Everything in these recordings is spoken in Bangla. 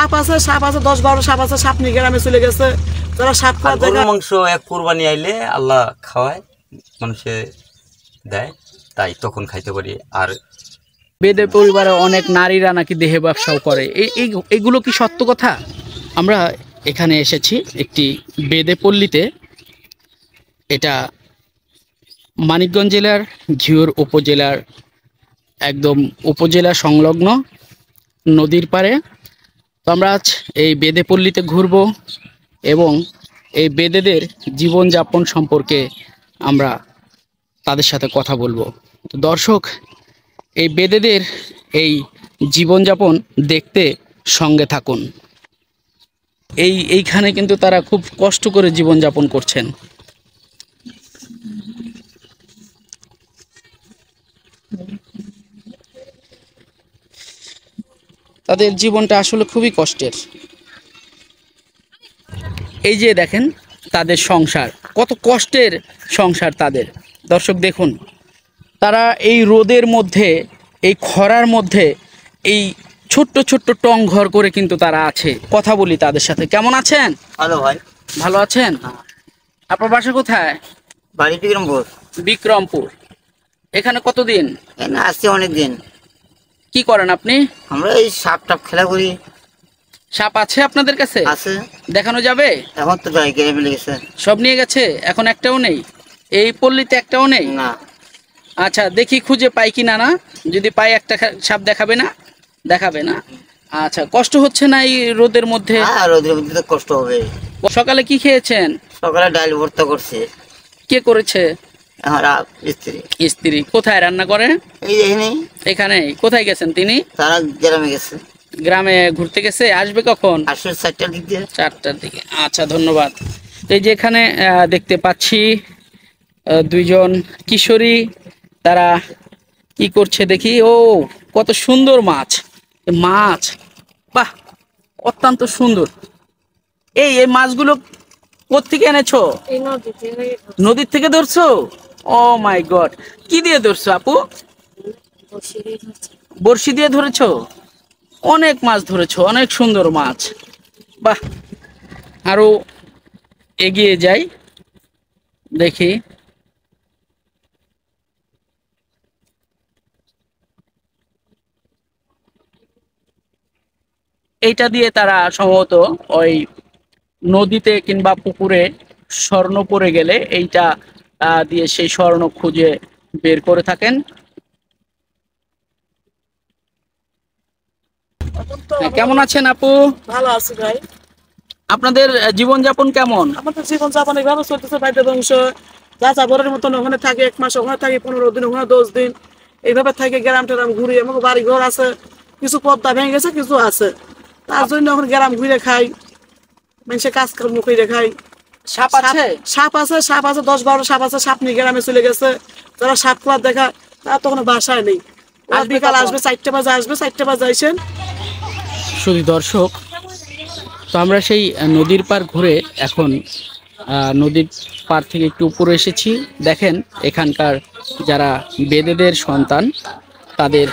সাপ আছে 10-12 সাপ আছে, সাপ নিয়ে গ্রামে চলে গেছে। যারা সাপ খাওয়া গরুর মাংস এক কুরবানি আইলে আল্লাহ খাওয়ায়, মানুষে দেয়, তাই তখন খাইতে পারি। আর বেদে পরিবারে অনেক নারীরা নাকি দেহে ব্যবসাও করে, এইগুলো কি সত্য কথা? আমরা এখানে এসেছি একটি বেদে পল্লীতে। এটা মানিকগঞ্জ জেলার ঘিওর উপজেলার একদম উপজেলা সংলগ্ন নদীর পাড়ে। তো আমরা আজ এই বেদে পল্লীতে ঘুরব এবং এই বেদেদের জীবনযাপন সম্পর্কে আমরা তাদের সাথে কথা বলবো। তো দর্শক, এই বেদেদের এই জীবনযাপন দেখতে সঙ্গে থাকুন। এইখানে কিন্তু তারা খুব কষ্ট করে জীবনযাপন করছেন। তাদের জীবনটা আসলে খুবই কষ্টের। এই যে দেখেন তাদের সংসার, কত কষ্টের সংসার তাদের। দর্শক দেখুন, তারা এই রোদের মধ্যে, এই খরার মধ্যে এই ছোট্ট ছোট্ট টং ঘর করে কিন্তু তারা আছে। কথা বলি তাদের সাথে। কেমন আছেন? ভালো ভাই। ভালো আছেন? আপনার বাসা কোথায়? বাড়ি বিক্রমপুর। বিক্রমপুর। এখানে কতদিন? আসছি অনেক দিন। কি করেন আপনি? আমরা এই সাপ টাপ খেলা করি। সাপ আছে আপনাদের কাছে? আছে। দেখানো যাবে? এখন তো যাই গেলে মিলে গেছে, সব নিয়ে গেছে, এখন একটাও নেই এই পল্লীতে, একটাও নেই না। আচ্ছা, দেখি খুঁজে পাই কি না। না, যদি পাই একটা সাপ দেখাবে না? দেখাবে না। আচ্ছা, কষ্ট হচ্ছে না এই রোদের মধ্যে? রোদের মধ্যে তো কষ্ট হবে। সকালে কি খেয়েছেন? সকালে ডাল ভর্তা করছে। কে করেছে? স্ত্রী। স্ত্রী কোথায় রান্না করে? এখানে। কোথায় গেছেন তিনি? তারা গ্রামে গেছে। গ্রামে ঘুরতে গেছে। আসবে কখন? আসবে 4টার দিকে। 4টার দিকে। আচ্ছা, ধন্যবাদ। এই যে এখানে দেখতে পাচ্ছি দুইজন কিশোরী, তারা কি করছে দেখি। ও, কত সুন্দর মাছ! মাছ, বাহ, অত্যন্ত সুন্দর। এই মাছগুলো কোত্থেকে এনেছো? নদীর থেকে ধরছো? ও মাই গড, কি দিয়ে ধরছো আপু? বড়শি দিয়ে ধরেছো? অনেক মাছ ধরেছো, অনেক সুন্দর মাছ। বাহ, আরো এগিয়ে যাই, দেখি। এইটা দিয়ে তারা সম্ভবত ওই নদীতে কিংবা পুকুরে স্বর্ণ পড়ে গেলে এইটা দিয়ে সেই স্বর্ণ খুঁজে বের করে থাকেন। কেমন আছেন আপু? ভালো আছি ভাই। আপনাদের জীবনযাপন কেমন? আমাদের জীবনযাপন এইভাবে চলতেছে ভাই। বংশ চাচা বরের মতন ওখানে থাকে, 1 মাস ওখানে থাকে, 15 দিন ওখানে, 10 দিন এইভাবে থাকে। গ্রাম টেরাম ঘুরি। আমার বাড়ি ঘর আছে, কিছু পদ্মা ভেঙে গেছে, কিছু আছে। তার জন্য এখন গ্রাম ঘুরে খাই, মানুষে কাজ কর্ম করে খাই। সাপ আছে? সাপ আছে 10-12 সাপ আছে, সাপ নিয়ে গ্রামে চলে গেছে। যারা সাপ খাওয়া দেখা, তারা তখন বাসায় নেই। বিকাল আসবে 4টা বাজে, আসবে 4টা বাজে আইসেন। শুধু দর্শক, তো আমরা সেই নদীর পাড় ঘুরে এখন নদীর পাড় থেকে একটু উপরে এসেছি। দেখেন এখানকার যারা বেদেদের সন্তান, তাদের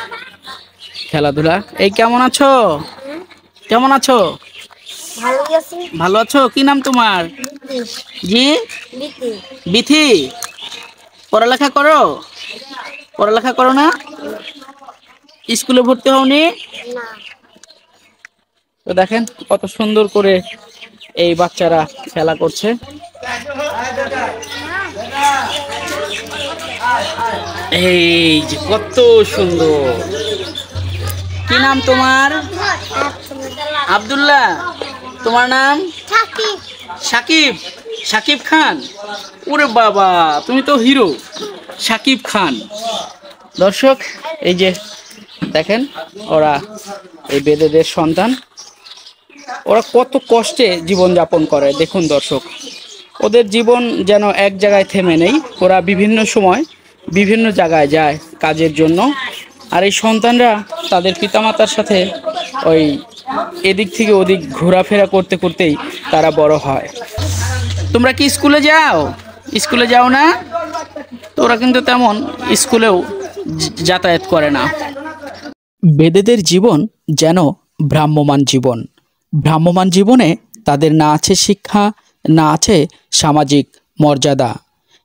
খেলাধুলা। এই কেমন আছো? কেমন আছো? ভালো আছো? কি নাম তোমার? জি, বিথি। পড়ালেখা করো? পড়ালেখা করো না? স্কুলে ভর্তি হওনি? তো দেখেন কত সুন্দর করে এই বাচ্চারা খেলা করছে। এই যে কত সুন্দর। কি নাম তোমার? আব্দুল্লাহ। তোমার নাম? সাকিব। সাকিব খান। ওরে বাবা, তুমি তো হিরো, সাকিব খান। দর্শক, এই যে দেখেন, ওরা এই বেদেদের সন্তান, ওরা কত কষ্টে জীবনযাপন করে। দেখুন দর্শক, ওদের জীবন যেন এক জায়গায় থেমে নেই। ওরা বিভিন্ন সময় বিভিন্ন জায়গায় যায় কাজের জন্য। আর এই সন্তানরা তাদের পিতামাতার সাথে ওই এদিক থেকে ওদিক ঘোরাফেরা করতে করতেই তারা বড় হয়। তোমরা কি স্কুলে যাও? স্কুলে যাও না? তো ওরা কিন্তু তেমন স্কুলেও যাতায়াত করে না। বেদেদের জীবন যেন ভ্রাম্যমান জীবন। ভ্রাম্যমাণ জীবনে তাদের না আছে শিক্ষা, না আছে সামাজিক মর্যাদা।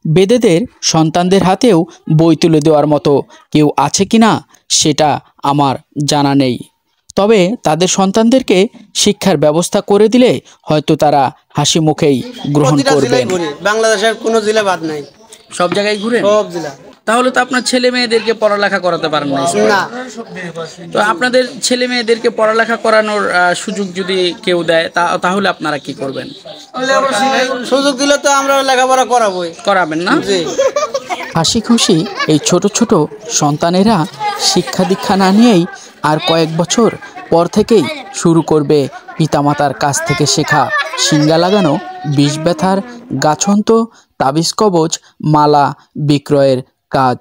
বেদেদের সন্তানদের হাতেও বই তুলে দেওয়ার মতো কেউ আছে কি না সেটা আমার জানা নেই। তবে তাদের সন্তানদেরকে শিক্ষার ব্যবস্থা করে দিলে হয়তো তারা হাসি মুখেই গ্রহণ করবেন। বাংলাদেশের কোনো জেলা বাদ নাই, সব জায়গায় ঘুরে সব জেলা। তাহলে তো আপনার ছেলে মেয়েদেরকে পড়ালেখা করাতে পারেন না। না, তো আপনাদের ছেলে মেয়েদেরকে পড়ালেখা করানোর সুযোগ যদি কেউ দেয় তাহলে আপনারা কি করবেন? সুযোগ দিলে তো আমরা লেখাপড়া করাবেন না? জি। হাসি খুশি এই ছোট ছোট সন্তানেরা শিক্ষা দীক্ষা না নিয়েই আর কয়েক বছর পর থেকেই শুরু করবে পিতামাতার কাছ থেকে শেখা শিঙ্গা লাগানো, বিষ ব্যথার গাছন্ত, তাবিজ কবজ, মালা বিক্রয়ের কাজ।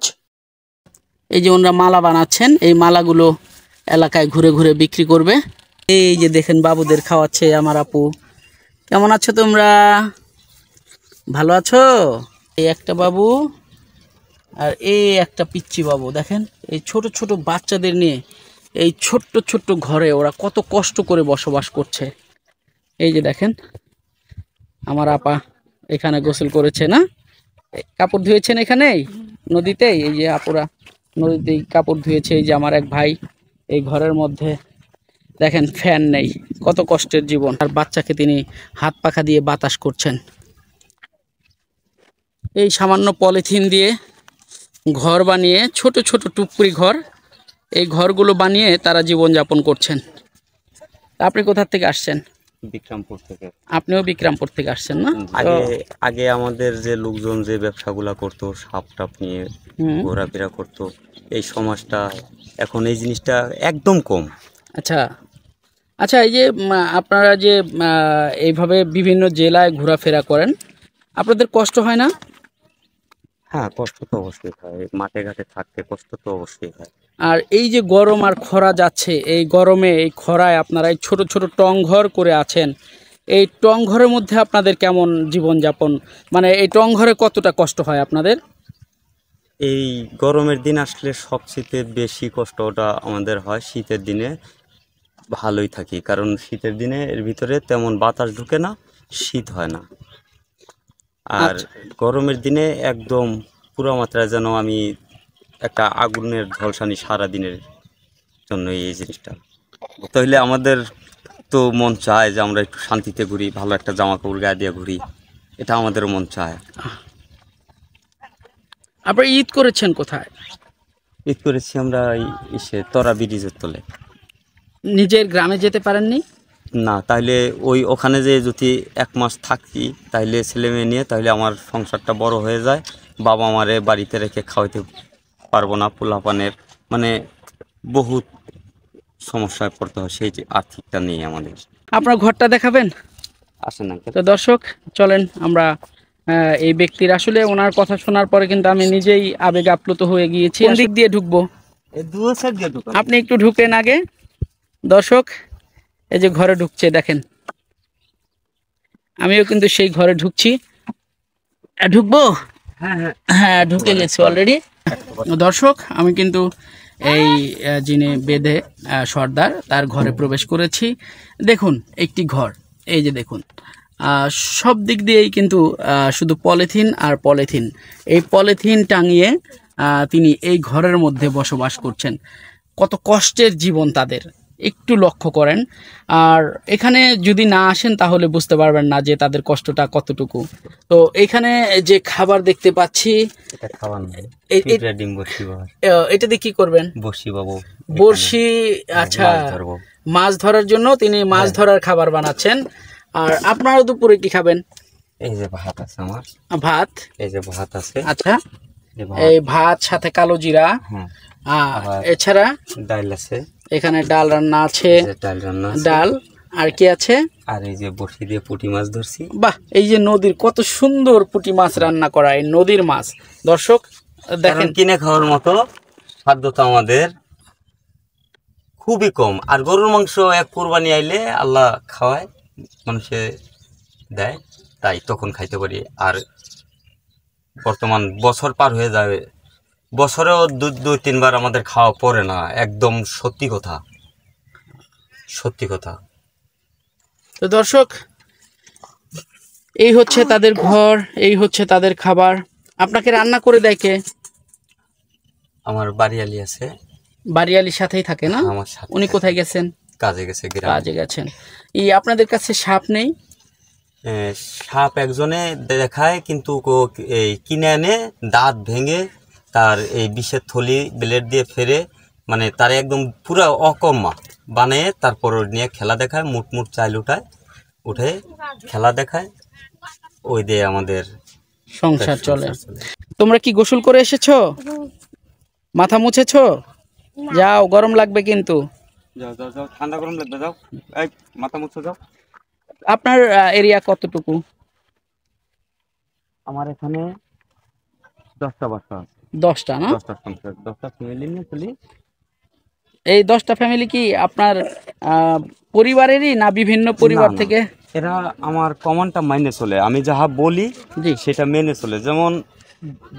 এই যে ওনারা মালা বানাচ্ছেন, এই মালাগুলো এলাকায় ঘুরে ঘুরে বিক্রি করবে। এই যে দেখেন বাবুদের খাওয়াচ্ছে আমার আপু। কেমন আছো তোমরা? ভালো আছো? এই একটা বাবু আর এই একটা পিচ্চি বাবু। দেখেন এই ছোট ছোট বাচ্চাদের নিয়ে এই ছোট্ট ছোট্ট ঘরে ওরা কত কষ্ট করে বসবাস করছে। এই যে দেখেন আমার আপা এখানে গোসল করেছে, না কাপড় ধুয়েছেন এখানেই নদীতেই। এই যে আপুরা নদীতেই কাপড় ধুয়েছে। এই যে আমার এক ভাই এই ঘরের মধ্যে দেখেন ফ্যান নেই, কত কষ্টের জীবন। আর বাচ্চাকে তিনি হাত পাখা দিয়ে বাতাস করছেন। এই সামান্য পলিথিন দিয়ে ঘর বানিয়ে, ছোট ছোট টুকরি ঘর, এই ঘরগুলো বানিয়ে তারা জীবনযাপন করছেন। আপনি কোথা থেকে আসছেন? বিক্রমপুর থেকে। আপনিও বিক্রমপুর থেকে আসছেন না? আগে আমাদের যে লোকজন যে ব্যবসাগুলা করতো, সাপ টাপ নিয়ে ঘোরাফেরা করতো, এই সমাজটা এখন এই জিনিসটা একদম কম। আচ্ছা আচ্ছা, এই যে আপনারা যে এইভাবে বিভিন্ন জেলায় ঘোরাফেরা করেন, আপনাদের কষ্ট হয় না? হ্যাঁ, কষ্ট তো অবশ্যই হয়, মাঠে ঘাটে থাকতে কষ্ট তো অবশ্যই হয়। আর এই যে গরম আর খরা যাচ্ছে, এই গরমে এই খরায় আপনারা এই ছোট ছোট টং ঘর করে আছেন, এই টং ঘরের মধ্যে আপনাদের কেমন জীবনযাপন? মানে এই টং ঘরে কতটা কষ্ট হয় আপনাদের? এই গরমের দিন আসলে সবচেয়ে বেশি কষ্টটা আমাদের হয় শীতের দিনে। ভালোই থাকি, কারণ শীতের দিনে এর ভিতরে তেমন বাতাস ঢুকে না, শীত হয় না। আর গরমের দিনে একদম পুরো মাত্রায় যেন আমি একটা আগুনের ঝলসানি সারাদিনের জন্য এই জিনিসটা। তাহলে আমাদের তো মন চায় যে আমরা একটু শান্তিতে ঘুরি, ভালো একটা জামা কাপড় গায়ে দিয়ে ঘুরি, এটা আমাদেরও মন চায়। আপনারা ঈদ করেছেন কোথায়? ঈদ করেছি আমরা তরা ব্রিজের তলে। নিজের গ্রামে যেতে পারেননি? না, তাহলে ওখানে যে যদি 1 মাস থাকি তাহলে ছেলে মেয়ে নিয়ে, তাহলে আমার সংসারটা বড় হয়ে যায়, বাবা আমারে বাড়িতে রেখে খাওয়াইতে পারবো না, পোলাপানের মানে বহুত সমস্যায় পড়তে হয়, সেই যে আর্থিকটা নেই আমাদের। আপনার ঘরটা দেখাবেন? আসেন না তো দর্শক চলেন আমরা এই ব্যক্তির, আসলে ওনার কথা শোনার পরে কিন্তু আমি নিজেই আবেগ আপ্লুত হয়ে গিয়েছি। কোন দিক দিয়ে ঢুকবো? আপনি একটু ঢুকেন আগে। দর্শক এই যে ঘরে ঢুকছে দেখেন, আমিও কিন্তু সেই ঘরে ঢুকছি। ঢুকবো? হ্যাঁ ঢুকে গেছি অলরেডি। দর্শক আমি কিন্তু এই যিনি বেদে সর্দার তার ঘরে প্রবেশ করেছি। দেখুন একটি ঘর, এই যে দেখুন সব দিক দিয়েই কিন্তু শুধু পলিথিন আর পলিথিন। এই পলিথিন টাঙিয়ে তিনি এই ঘরের মধ্যে বসবাস করছেন। কত কষ্টের জীবন তাদের, একটু লক্ষ্য করেন। আর এখানে যদি না আসেন তাহলে বুঝতে পারবেন না যে তাদের কষ্টটা কতটুকু। তো এখানে যে খাবার দেখতে পাচ্ছি, এটা দিয়ে কি করবেন? বড়শি। আচ্ছা, মাছ ধরার জন্য তিনি মাছ ধরার খাবার বানাচ্ছেন। আর আপনারা দুপুরে কি খাবেন? এই যে ভাত আছে আমার। ভাত? এই যে ভাত আছে। আচ্ছা, এই ভাত সাথে কালো জিরা, এছাড়া ডাল আছে। এখানে ডাল রান্না আছে। ডাল আর কি আছে? আর এই যে বড়শি দিয়ে পুঁটি মাছ ধরছি। বাহ, এই যে নদীর কত সুন্দর পুঁটি মাছ রান্না করা, এই নদীর মাছ। দর্শক দেখেন, কিনে খাওয়ার মতো খাদ্য তো আমাদের খুবই কম। আর গরুর মাংস এক কোরবানি আইলে আল্লাহ খাওয়ায়, মানুষে দেয়, তাই তখন খাইতে পারি। আর বর্তমান বছর পার হয়ে যাবে, বছরেও 2-3 বার আমাদের খাওয়া পড়ে না। একদম সত্যি কথা, সত্যি কথা। তো দর্শক, এই হচ্ছে তাদের ঘর, এই হচ্ছে তাদের খাবার। আপনাকে রান্না করে দেয় কে? আমার বাড়িয়ালি আছে, বাড়িয়ালির সাথেই থাকে না? আমার সাথে উনি কোথায় গেছেন? কাজে গেছে, কাজে গেছেন। এই আপনাদের কাছে সাপ নেই? সাপ একজনে দেখায়, কিন্তু এই কিনে এনে দাঁত ভেঙে তার এই বিষের থলি ব্লেড দিয়ে ফেরে, মানে তার একদম পুরা অকম্মা বানিয়ে তারপর নিয়ে খেলা দেখায়, মুট চাইল উঠে খেলা দেখায়, ওই দিয়ে আমাদের সংসার চলে। তোমরা কি গোসল করে এসেছো? মাথা মুছেছো? যাও, গরম লাগবে কিন্তু। যাও, ঠান্ডা গরম লাগবে, যাও, এই মাথা মুছো, যাও। আপনার এরিয়া কতটুকু? আমার এখানে 10টা বাচ্চা আছে। 10টা না? 10টা সংসার, 10টা ফ্যামিলি নিয়ে চলি। এই 10টা ফ্যামিলি কি আপনার পরিবারেরই না বিভিন্ন পরিবার না, থেকে? এরা আমার কমনটা মাইনে চলে, আমি যাহা বলি জি, সেটা মেনে চলে। যেমন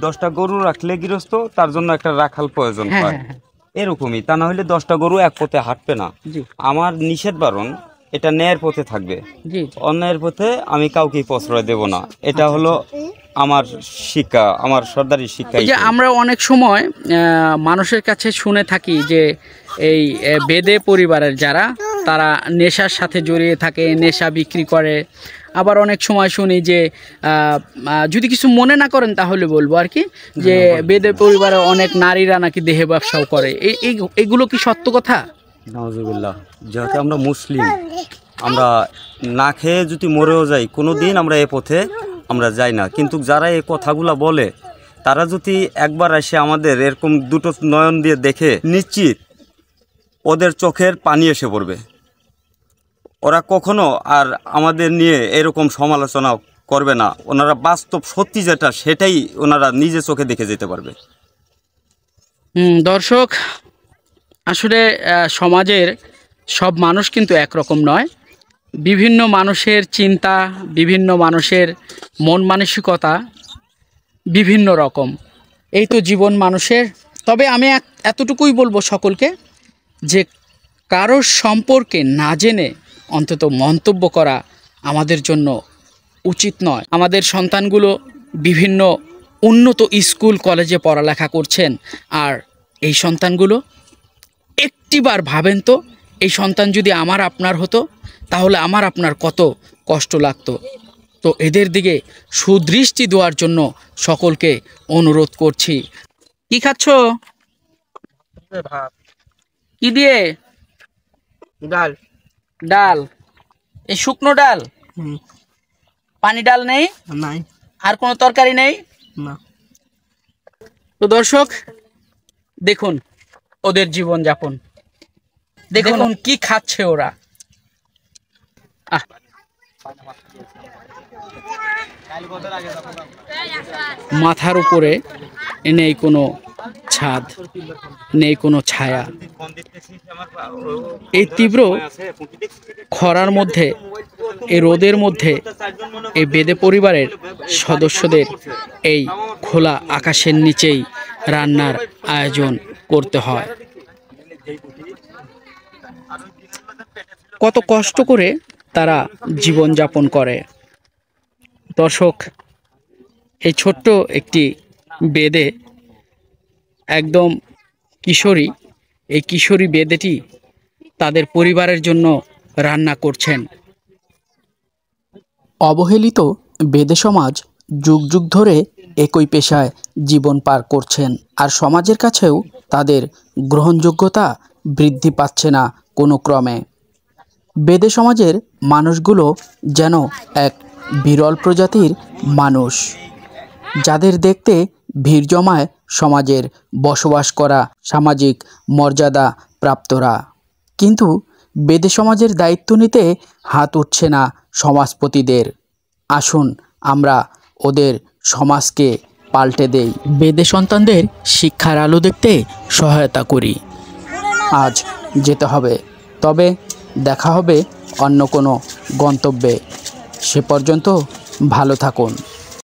10টা গরু রাখলে গৃহস্থ, তার জন্য একটা রাখাল প্রয়োজন হ্যাঁ হয়, হ্যাঁ হ্যাঁ, এরকমই। তা না হলে 10টা গরু এক পথে হাঁটবে না। জি আমার নিষেধ বারণ, এটা ন্যায়ের পথে থাকবে, জি। অন্যায়ের পথে আমি কাউকেই প্রশ্রয় দেব না। এটা হলো আমার শিক্ষা, আমার সর্দারি শিক্ষা। এই যে আমরা অনেক সময় মানুষের কাছে শুনে থাকি যে এই বেদে পরিবারের যারা, তারা নেশার সাথে জড়িয়ে থাকে, নেশা বিক্রি করে। আবার অনেক সময় শুনি যে যদি কিছু মনে না করেন তাহলে বলবো আর কি, যে বেদে পরিবারে অনেক নারীরা নাকি দেহে ব্যবসাও করে। এইগুলো কি সত্য কথা? নাউজুবিল্লাহ, যেহেতু আমরা মুসলিম, আমরা না খেয়ে যদি মরেও যাই, কোনো দিন আমরা এ পথে আমরা যাই না। কিন্তু যারা এই কথাগুলো বলে, তারা যদি একবার এসে আমাদের এরকম দুটো নয়ন দিয়ে দেখে, নিশ্চিত ওদের চোখের পানি এসে পড়বে। ওরা কখনো আর আমাদের নিয়ে এরকম সমালোচনা করবে না। ওনারা বাস্তব সত্যি যেটা, সেটাই ওনারা নিজে চোখে দেখে যেতে পারবে। দর্শক, আসলে সমাজের সব মানুষ কিন্তু একরকম নয়। বিভিন্ন মানুষের চিন্তা, বিভিন্ন মানুষের মন মানসিকতা বিভিন্ন রকম। এই তো জীবন মানুষের। তবে আমি এতটুকুই বলবো সকলকে, যে কারোর সম্পর্কে না জেনে অন্তত মন্তব্য করা আমাদের জন্য উচিত নয়। আমাদের সন্তানগুলো বিভিন্ন উন্নত স্কুল কলেজে পড়ালেখা করছেন, আর এই সন্তানগুলো একটিবার ভাবেন তো, এই সন্তান যদি আমার আপনার হতো তাহলে আমার আপনার কত কষ্ট লাগতো। তো এদের দিকে সুদৃষ্টি দেওয়ার জন্য সকলকে অনুরোধ করছি। কি খাচ্ছ? কি দিয়ে? ডাল। ডাল? এই শুকনো ডাল? পানি ডাল নেই? নাই। আর কোনো তরকারি নেই? না। তো দর্শক, দেখুন ওদের জীবন যাপন, দেখুন কি খাচ্ছে ওরা। মাথার উপরে নেই কোনো ছাদ, নেই কোনো ছায়া। এই তীব্র খরার মধ্যে, এই রোদের মধ্যে, এই বেদে পরিবারের সদস্যদের এই খোলা আকাশের নিচেই রান্নার আয়োজন করতে হয়। কত কষ্ট করে তারা জীবনযাপন করে। দর্শক, এই ছোট্ট একটি বেদে একদম কিশোরী, এই কিশোরী বেদেটি তাদের পরিবারের জন্য রান্না করছেন। অবহেলিত বেদে সমাজ যুগ যুগ ধরে একই পেশায় জীবন পার করছেন, আর সমাজের কাছেও তাদের গ্রহণযোগ্যতা বৃদ্ধি পাচ্ছে না কোনো ক্রমে। বেদে সমাজের মানুষগুলো যেন এক বিরল প্রজাতির মানুষ, যাদের দেখতে ভিড় জমায় সমাজের বসবাস করা সামাজিক মর্যাদা প্রাপ্তরা। কিন্তু বেদে সমাজের দায়িত্ব নিতে হাত উঠছে না সমাজপতিদের। আসুন আমরা ওদের সমাজকে পাল্টে দেই, বেদে সন্তানদের শিক্ষার আলো দেখতে সহায়তা করি। আজ যেতে হবে, তবে দেখা হবে অন্য কোনো গন্তব্যে। সে পর্যন্ত ভালো থাকুন।